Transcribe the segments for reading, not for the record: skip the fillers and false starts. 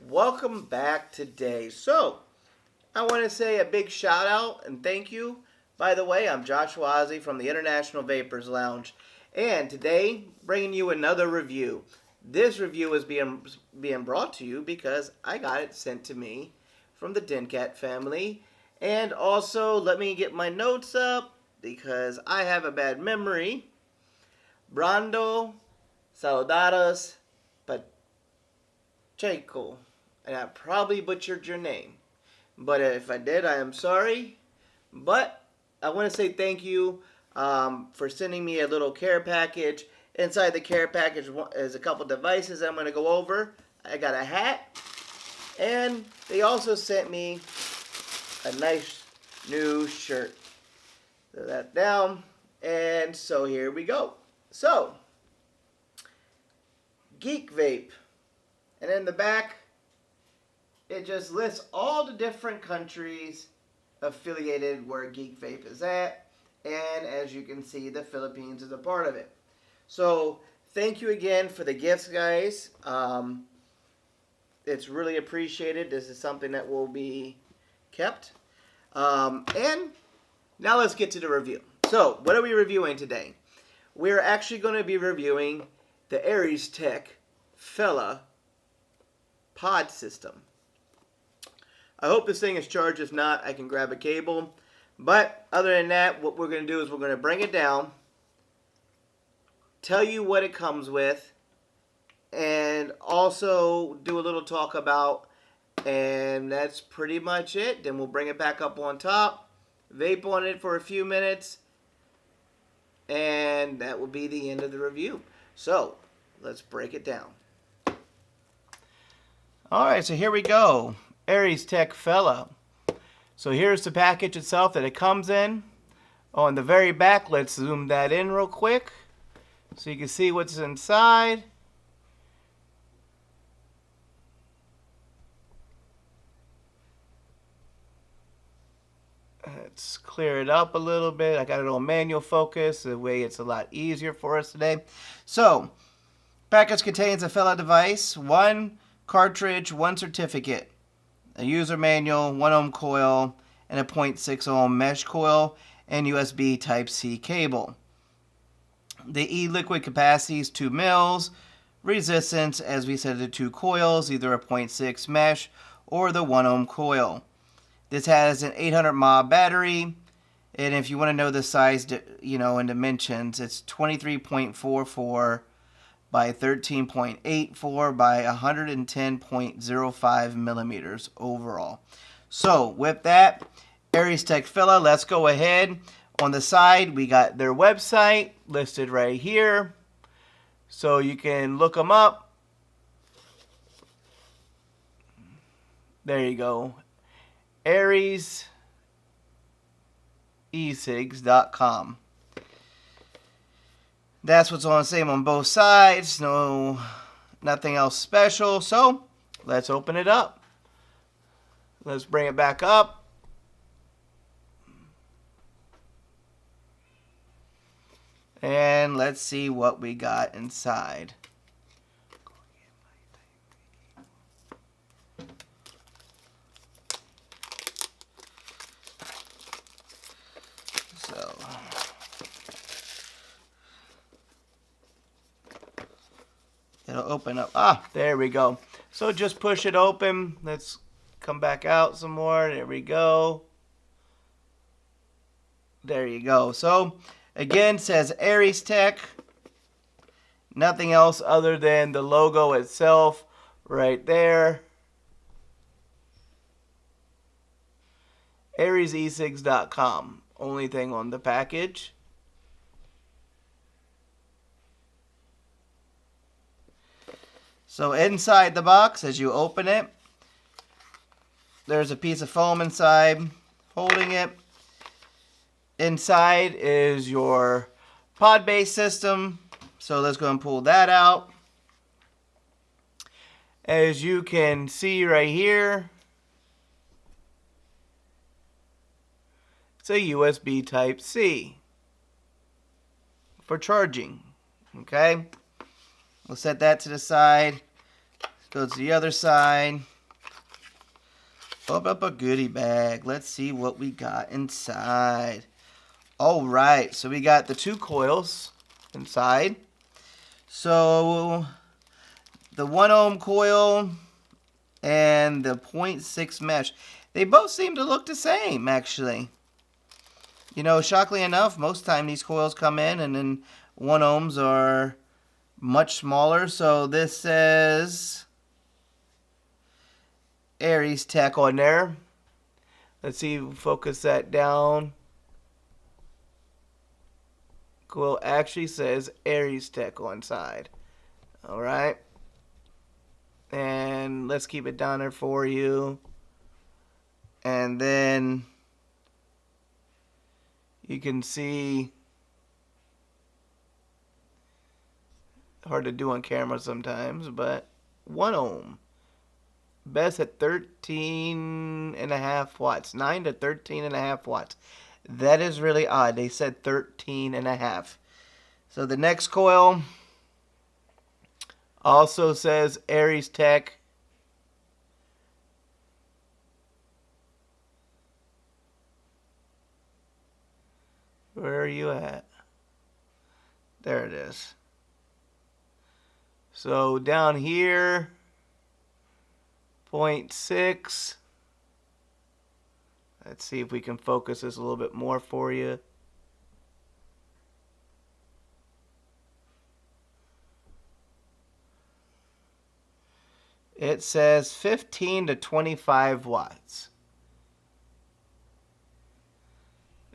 welcome back today. So, I want to say a big shout out and thank you. By the way, I'm Joshua Ozzie from the International Vapers Lounge, and today bringing you another review. This review is being brought to you because I got it sent to me from the Dencat family. And also, let me get my notes up because I have a bad memory. Brando, Saudadas, Pacheco. And I probably butchered your name. But if I did, I am sorry. But I want to say thank you for sending me a little care package. Inside the care package is a couple devices I'm going to go over. I got a hat. And they also sent me a nice new shirt. Throw that down. And so here we go. So, Geek Vape. And in the back, it just lists all the different countries affiliated where Geek Vape is at. And as you can see, the Philippines is a part of it. So, thank you again for the gifts, guys. It's really appreciated. This is something that will be kept. And now let's get to the review. So, what are we reviewing today? We're actually going to be reviewing the AresTech Fella Pod system. I hope this thing is charged. If not, I can grab a cable. But other than that, what we're going to do is we're going to bring it down, tell you what it comes with, and also do a little talk about, and that's pretty much it. Then we'll bring it back up on top, vape on it for a few minutes, and that will be the end of the review. So, let's break it down. Alright, so here we go. AresTech Fella. So here's the package itself that it comes in. On the very back, let's zoom that in real quick so you can see what's inside. Let's clear it up a little bit. I got it on manual focus, the way it's a lot easier for us today. So, package contains a Fella device, 1 cartridge, 1 certificate, a user manual, 1 ohm coil, and a 0.6 ohm mesh coil, and USB Type-C cable. The e-liquid capacity is 2 mils. Resistance, as we said, the 2 coils, either a 0.6 mesh or the 1 ohm coil. This has an 800 mAh battery, and if you want to know the size, and dimensions, it's 23.44 by 13.84 by 110.05 millimeters overall. So with that, AresTech Fella, let's go ahead. On the side, we got their website listed right here, so you can look them up. There you go. AresEsigs.com. That's what's on the same on both sides. Nothing else special. So let's open it up. Let's bring it back up. And let's see what we got inside. So, it'll open up. There we go. So just push it open. Let's come back out some more. There we go. There you go. So, again, it says AresTech. Nothing else other than the logo itself right there. AresEsigs.com. Only thing on the package. So inside the box, as you open it, there's a piece of foam inside holding it. Inside is your pod-based system. So let's go and pull that out. As you can see right here, it's a USB Type-C for charging. Okay, we'll set that to the side. Go to the other side. Open up a goodie bag. Let's see what we got inside. All right, so we got the 2 coils inside. So the 1 ohm coil and the 0.6 mesh, they both seem to look the same, actually. You know, shockingly enough, most time these coils come in and then 1 ohms are much smaller. So this says AresTech on there. Let's see, focus that down. Coil actually says AresTech on side. All right. And let's keep it down there for you. And then you can see, hard to do on camera sometimes, but 1 ohm. Best at 13.5 watts. 9 to 13.5 watts. That is really odd. They said 13.5. So the next coil also says AresTech. Where are you at? There it is. So down here, 0.6. Let's see if we can focus this a little bit more for you. It says 15 to 25 watts.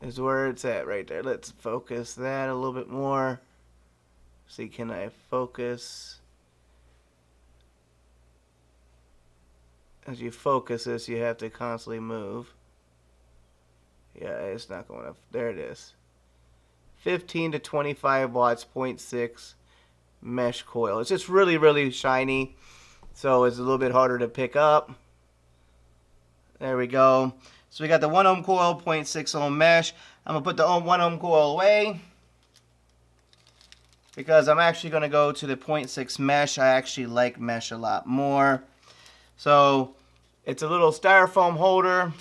Is where it's at right there. Let's focus that a little bit more. See, can I focus? As you focus this, you have to constantly move. Yeah, it's not going up. There it is. 15 to 25 watts, 0.6 mesh coil. It's just really, really shiny. So it's a little bit harder to pick up. There we go. So we got the 1 ohm coil, 0.6 ohm mesh. I'm going to put the 1 ohm coil away because I'm actually going to go to the 0.6 mesh. I actually like mesh a lot more. So it's a little styrofoam holder.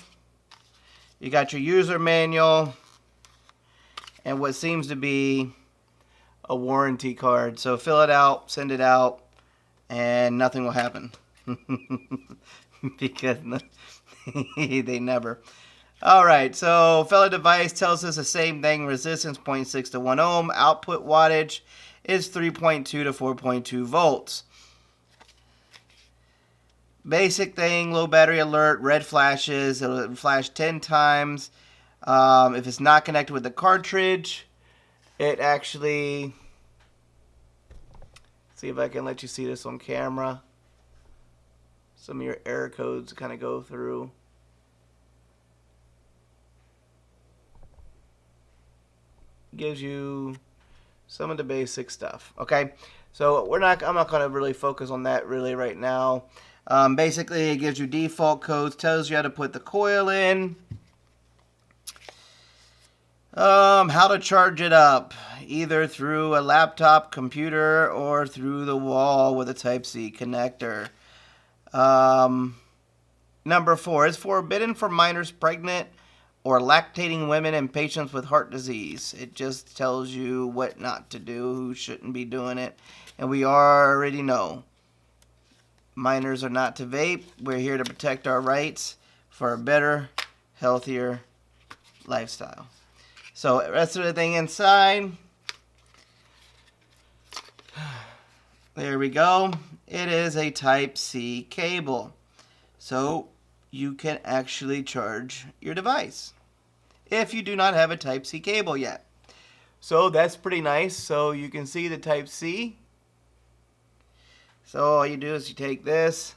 You got your user manual and what seems to be a warranty card. So fill it out, send it out, and nothing will happen. Because they never. Alright, so Fella device tells us the same thing. Resistance 0.6 to 1 ohm. Output wattage is 3.2 to 4.2 volts. Basic thing, low battery alert, red flashes. It'll flash 10 times. If it's not connected with the cartridge, it actually... See if I can let you see this on camera. Some of your error codes kind of go through. Gives you some of the basic stuff. Okay, so I'm not going to really focus on that really right now. Basically, it gives you default codes, tells you how to put the coil in, how to charge it up, either through a laptop, computer, or through the wall with a Type-C connector. Number 4 is forbidden for minors, pregnant, or lactating women and patients with heart disease. It just tells you what not to do, who shouldn't be doing it. And we already know. Minors are not to vape. We're here to protect our rights for a better, healthier lifestyle. So the rest of the thing inside. There we go. It is a Type-C cable. So you can actually charge your device if you do not have a Type-C cable yet. So that's pretty nice. So you can see the Type-C. So all you do is you take this,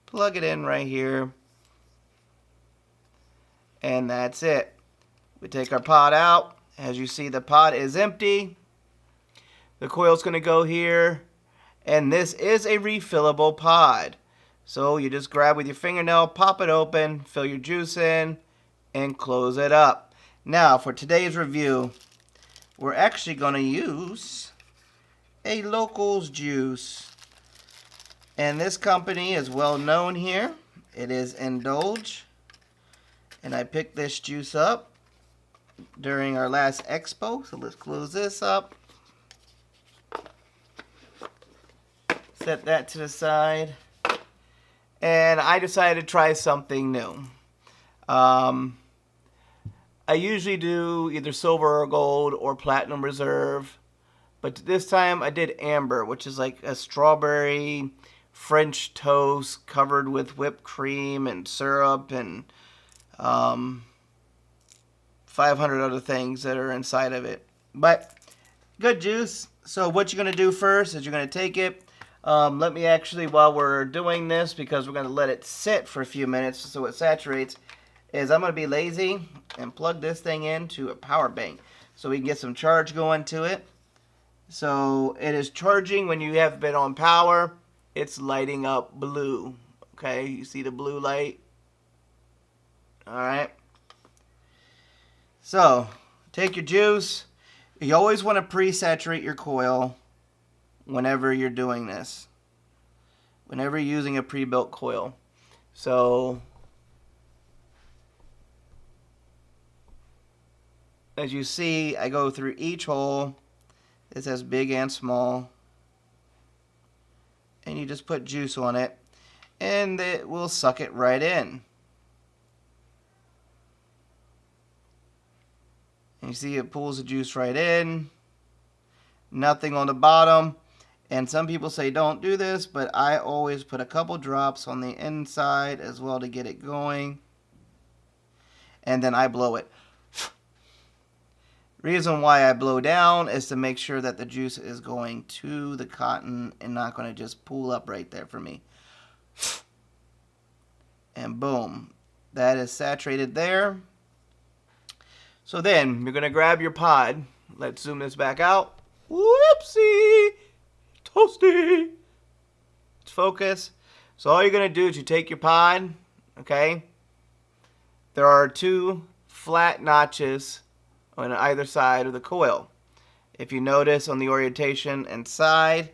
plug it in right here, and that's it. We take our pod out. As you see, the pod is empty. The coil's going to go here, and this is a refillable pod. So you just grab with your fingernail, pop it open, fill your juice in, and close it up. Now, for today's review, we're actually going to use a Locals juice. And this company is well known here. It is Indulge. And I picked this juice up during our last expo. So let's close this up. Set that to the side. And I decided to try something new. I usually do either silver or gold or platinum reserve. But this time I did amber, which is like a strawberry French toast covered with whipped cream and syrup and 500 other things that are inside of it. But good juice. So what you're going to do first is you're going to take it. Let me actually, while we're doing this, because we're going to let it sit for a few minutes so it saturates, is I'm going to be lazy and plug this thing into a power bank so we can get some charge going to it. So it is charging when you have been on power. It's lighting up blue. Okay, you see the blue light? Alright. So, take your juice. You always want to pre-saturate your coil whenever you're doing this. Whenever you're using a pre-built coil. So, as you see, I go through each hole. It says big and small. And you just put juice on it. And it will suck it right in. And you see it pulls the juice right in. Nothing on the bottom. And some people say don't do this, but I always put a couple drops on the inside as well to get it going. And then I blow it. Reason why I blow down is to make sure that the juice is going to the cotton and not going to just pool up right there for me. And boom. That is saturated there. So then, you're going to grab your pod. Let's zoom this back out. Whoopsie! Toasty! Let's focus. So all you're going to do is you take your pod, okay? There are two flat notches on either side of the coil. If you notice on the orientation inside,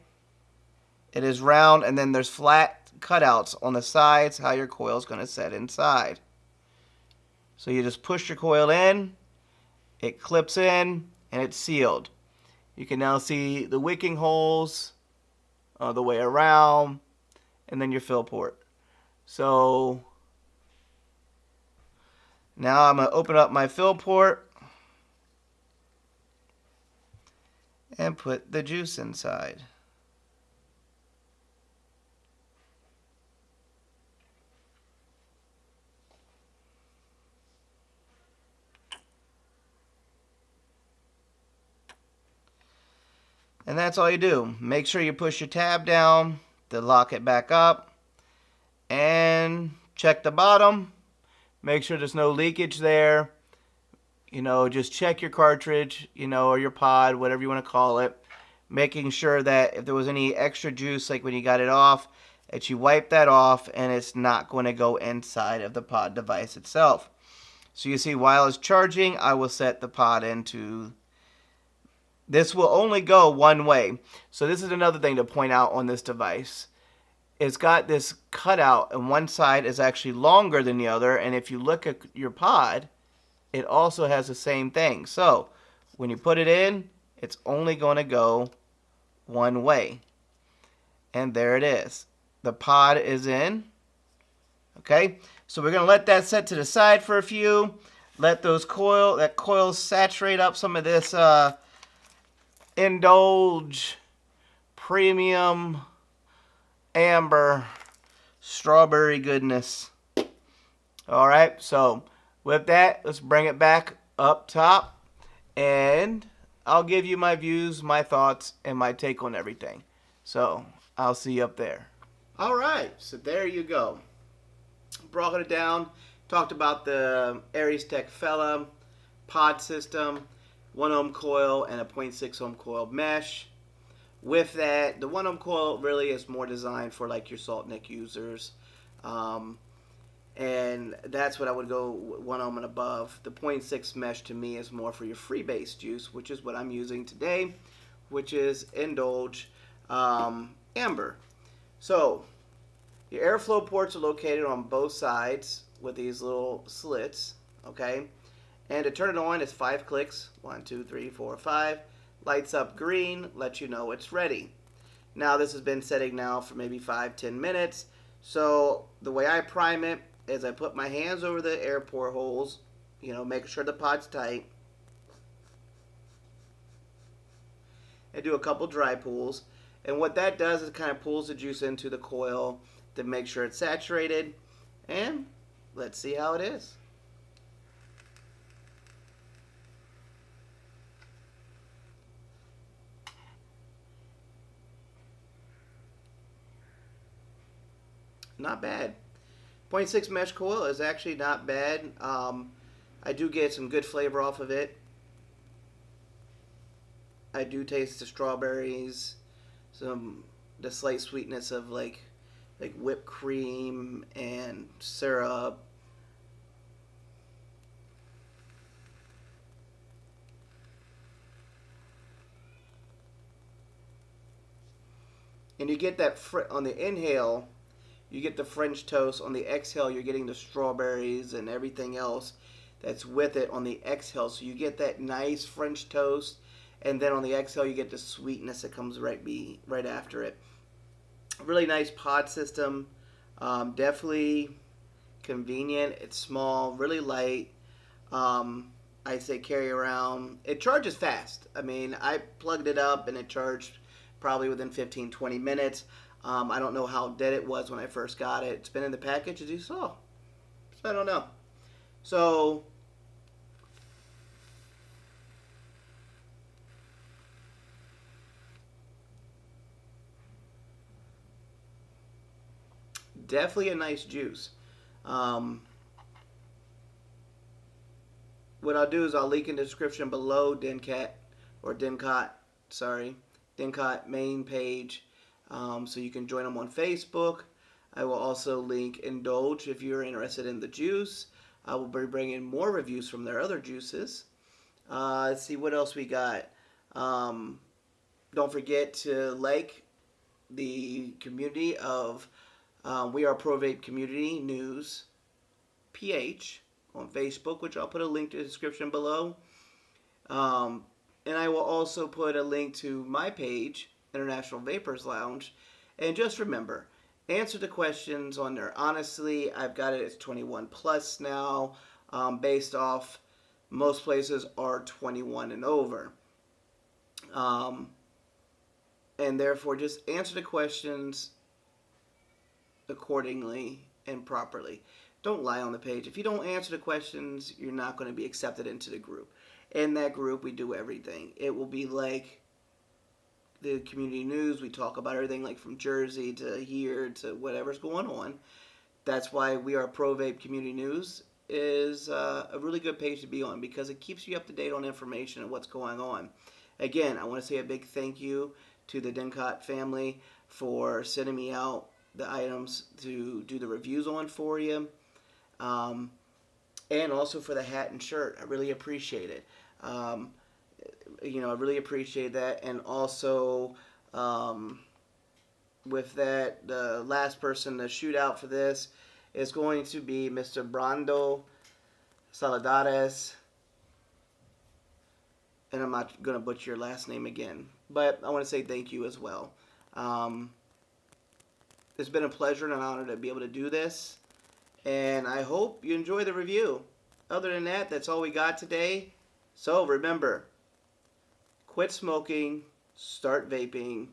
it is round, and then there's flat cutouts on the sides how your coil is going to set inside. So you just push your coil in, it clips in, and it's sealed. You can now see the wicking holes the way around, and then your fill port. So now I'm going to open up my fill port and put the juice inside. And that's all you do. Make sure you push your tab down to lock it back up. And check the bottom. Make sure there's no leakage there. You know, just check your cartridge, you know, or your pod, whatever you want to call it. Making sure that if there was any extra juice, like when you got it off, that you wipe that off and it's not going to go inside of the pod device itself. So you see, while it's charging, I will set the pod into... This will only go one way. So this is another thing to point out on this device. It's got this cutout, and one side is actually longer than the other. And if you look at your pod, it also has the same thing. So when you put it in, it's only going to go one way. And there it is. The pod is in. Okay, so we're going to let that set to the side for a few. Let that coil saturate up some of this Indulge Premium Amber Strawberry goodness. Alright, so with that, let's bring it back up top, and I'll give you my views, my thoughts, and my take on everything. So I'll see you up there. Alright, so there you go. Brought it down, talked about the AresTech Fella Pod system, 1 ohm coil and a 0.6 ohm coil mesh. With that, the 1 ohm coil really is more designed for like your salt nick users. And that's what I would go 1 ohm and above. The 0.6 mesh to me is more for your freebase juice, which is what I'm using today, which is Indulge Amber. So Your airflow ports are located on both sides with these little slits, okay? And to turn it on, it's 5 clicks. 1, 2, 3, 4, 5. Lights up green, lets you know it's ready. Now this has been setting now for maybe 5-10 minutes. So the way I prime it is I put my hands over the air port holes, making sure the pod's tight. I do a couple dry pulls. And what that does is it kind of pulls the juice into the coil to make sure it's saturated. And let's see how it is. Not bad. 0.6 mesh coil is actually not bad. I do get some good flavor off of it. I do taste the strawberries, the slight sweetness of like whipped cream and syrup. And you get that on the inhale, you get the French toast. On the exhale, you're getting the strawberries and everything else that's with it on the exhale. So you get that nice French toast, and then on the exhale, you get the sweetness that comes right after it. Really nice pod system. Definitely convenient. It's small, really light. I say carry around. It charges fast. I mean, I plugged it up and it charged probably within 15-20 minutes. I don't know how dead it was when I first got it. It's been in the package, as you saw. So I don't know. So definitely a nice juice. What I'll do is I'll link in the description below Dencot main page, so you can join them on Facebook. I will also link Indulge if you're interested in the juice. I will be bringing more reviews from their other juices. Let's see what else we got. Don't forget to like the community of We Are Pro Vape Community News PH on Facebook, which I'll put a link to the description below. And I will also put a link to my page, International Vapers Lounge. And just remember, answer the questions on there. Honestly, I've got it as 21 plus now, based off most places are 21 and over. And therefore, just answer the questions accordingly and properly. Don't lie on the page. If you don't answer the questions, you're not going to be accepted into the group. In that group, we do everything. It will be like the community news. We talk about everything like from Jersey to here to whatever's going on. That's why We Are Pro Vape Community News is a really good page to be on, because it keeps you up to date on information and what's going on. Again, I want to say a big thank you to the Dencot family for sending me out the items to do the reviews on for you. And also for the hat and shirt. I really appreciate it. I really appreciate that. And also, with that, the last person to shoot out for this is going to be Mr. Brando Saladares. And I'm not going to butcher your last name again. But I want to say thank you as well. It's been a pleasure and an honor to be able to do this. And I hope you enjoy the review. Other than that, that's all we got today. So remember, quit smoking, start vaping.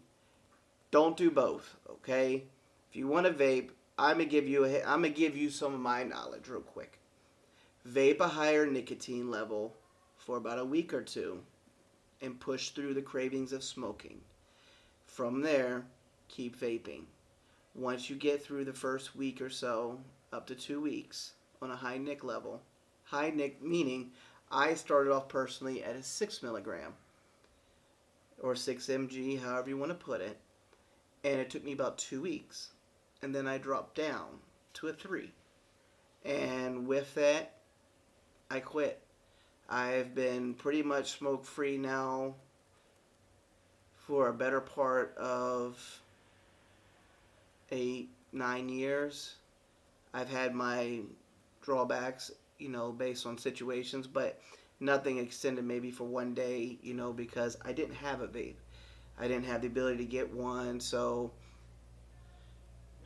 Don't do both, okay? If you want to vape, I'm gonna give you some of my knowledge real quick. Vape a higher nicotine level for about a week or two and push through the cravings of smoking. From there, keep vaping. Once you get through the first week or so, up to 2 weeks on a high nic level. High nic meaning I started off personally at a 6 milligram or 6 mg, however you want to put it. And it took me about 2 weeks. And then I dropped down to a 3. And with that, I quit. I've been pretty much smoke free now for a better part of 8, 9 years. I've had my drawbacks, based on situations, but nothing extended maybe for one day, because I didn't have a vape. I didn't have the ability to get one, so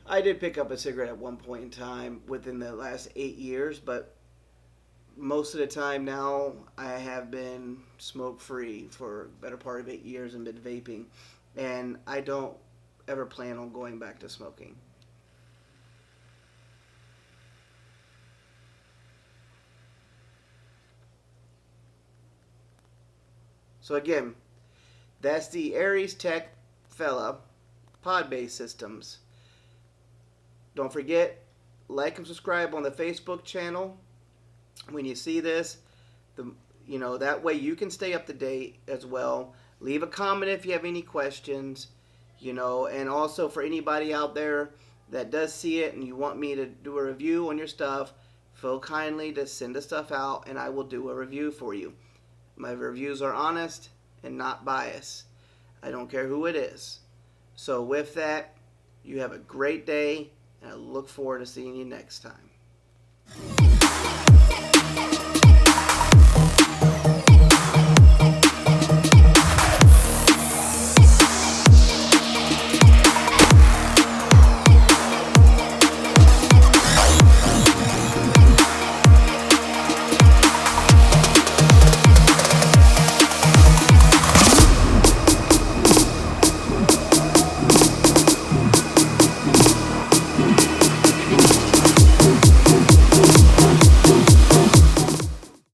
I did pick up a cigarette at one point in time within the last 8 years, but most of the time now I have been smoke free for the better part of 8 years and been vaping, and I don't ever plan on going back to smoking. So again, that's the AresTech Fella Pod-based systems. Don't forget, like and subscribe on the Facebook channel when you see this. That way you can stay up to date as well. Leave a comment if you have any questions, and also for anybody out there that does see it and you want me to do a review on your stuff, feel kindly to send the stuff out and I will do a review for you. My reviews are honest and not biased. I don't care who it is. So with that, you have a great day, and I look forward to seeing you next time.